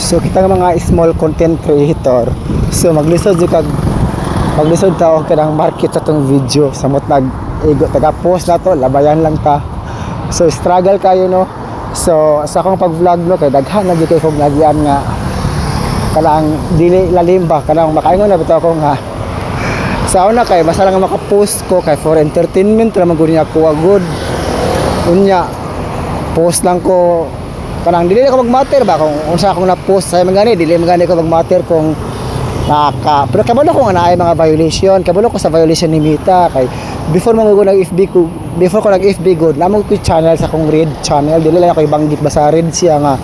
So kita nga mga small content creator, so maglisod ta og kanang market sa tong video samot taga post na to, labayan lang ta. So struggle kayo no. So sa akong pag-vlog no kay daghan na gyud kay kog nagyan nga kanang dili lalim ba kanang makaingon na bitaw ko nga sa una kay basta lang maka-post ko kay for entertainment ra man gud niya ko good. Unya post lang ko kanang dili ko mag-matter ba kung unsa akong na-post say magani dili magani ko mag-matter kung pero kabalo ko nga naay mga violation, kabalo ko sa violation ni Mita kay before man ko nag-FB good namong ko channel sa akong red channel dili lang ako ibanggit ba sa red siya nga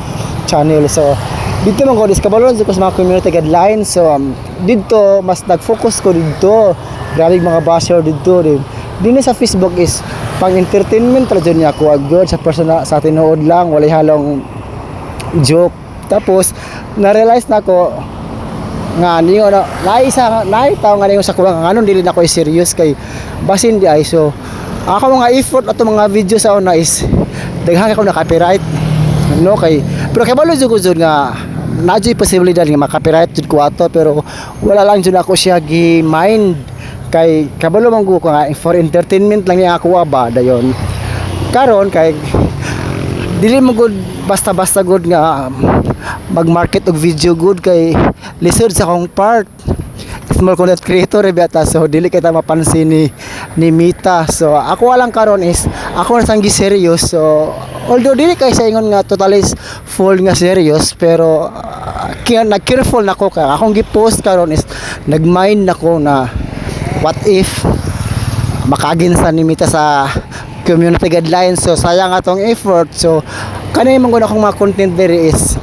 channel. So dito man ko kabalo sa mga community guidelines. So dito mas nag-focus ko dito grabe mga basher dito din sa Facebook is pang entertainment ra jud niya ako agad sa personal sa tinuod lang walay halong joke. Tapos na-realize na ko nga niyo na naitaw nga niyo sa kuwang nganon dili na ko serious kay basin di ay. So ako mga effort ato mga video sa una is daghan ako na copyright no kay pero kay balo jud nga nadyo posibilidad nga ma-copyright jud ko ato pero wala lang jud ako siya gi-mind kay kabalo man ko nga for entertainment lang niya ako ba dayon karon kay dili mo good basta-basta good nga mag-market og video good kay lisod sa akong part small content creator beta. So dili kita mapansin ni Mita. So ako lang karon is ako na sanggi serious. So although dili kay sa ingon nga totally full nga serious pero nag-careful nako kay akong gi-post karon is nag-mind nako na what if makaginsa ni Mita sa community guidelines. So sayang atong effort. So kanay man gud akong mga content diri is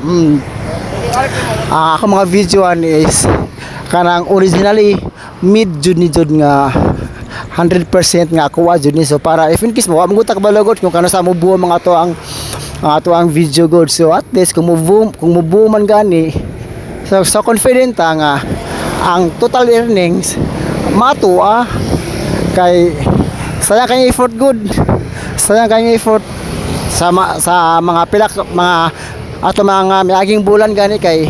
ako mga videoan is kanang originally mid jud ni jud nga 100% nga ako jud ni. So para if in case mo magutak balagot kung kano sa mo buo mga to ang video good. So at least kung mo man gani so confident nga ang total earnings matua kay sayang kay effort good. Sayang kay effort sa mga pilak mga ato mga miaging bulan gani kay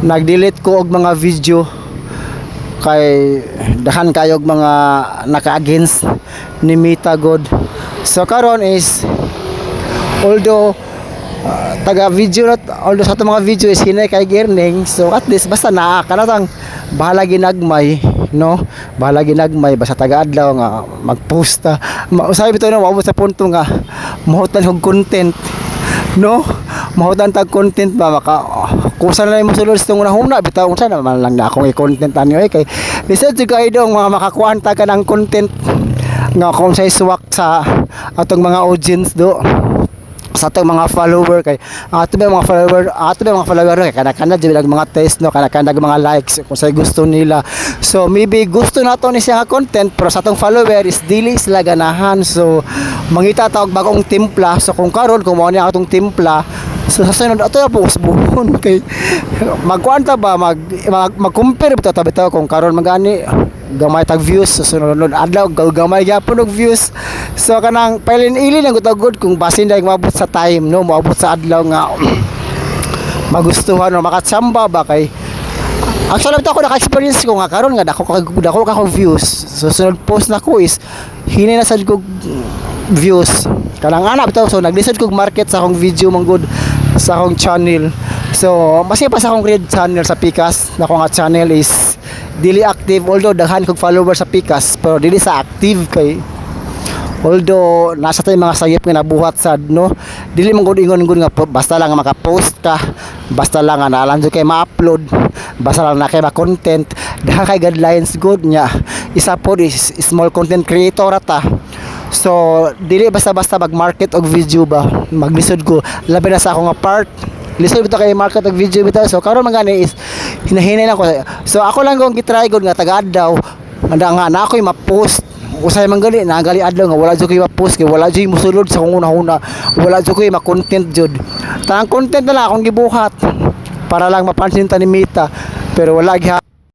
nag-delete ko og mga video kay dahan kayo og mga naka-against ni Mita God. So karon is although taga video na although sa ato mga video is hinay kay earning. So at least basta naa kanatang bahala ginagmay no bahala ginagmay basta taga adlaw nga mag-post ta usahay bitaw na maabot sa punto nga mahutan og content no mahutan tag content ba maka kusa na mo sulod sa tong una bitaw unsa na man lang na akong i-content anyo kay lisod jud kay dong mga makakuan ta ka ng content nga kung say suwak sa atong mga audience do sa atong mga follower kay ato ba mga follower kay kana jud mga test no kana mga likes kung say gusto nila. So maybe gusto nato ni siya nga content pero sa atong follower is dili sila ganahan. So mangita ta og bagong timpla. So kung karon kung mao ni atong timpla so sa sunod ato na po usbuhon kay magkuanta ba mag-compare bitaw kung karon magani gamay tag views sa sunod adlaw gamay gyapon og views. So kanang pailin-ilin ang good kung basin dai maabot sa time no maabot sa adlaw nga magustuhan no makatsamba ba kay actually bitaw ko naka-experience ko nga karon nga dako ka views. So sunod post nako is hinay na sad ko views kanang ana bitaw. So nag-decide ko market sa akong video man good sa akong channel. So basi pa sa akong red channel sa Pikas na akong channel is dili active although daghan kog followers sa Pikas pero dili sa active kay although nasa tay mga sayop nga nabuhat sad no dili man gud ingon nga basta lang maka-post ka basta lang nga nalan jud kay ma-upload basta lang na kay ma-content daghan kay guidelines good nya isa po is small content creator ata. So dili basta-basta mag-market og video ba maglisod ko labi na sa akong part lisod bitaw kay market og video bitaw. So karon man gani is hinahinay na ko. So ako lang gong gitry gud nga taga-adlaw nga na ako'y ma-post usay man gali nagali adlaw nga wala jud koy ma-post kay wala jud mosulod sa kung una-una wala jud koy ma-content jud tanang content na lang akong gibuhat para lang mapansin ta ni Mita pero wala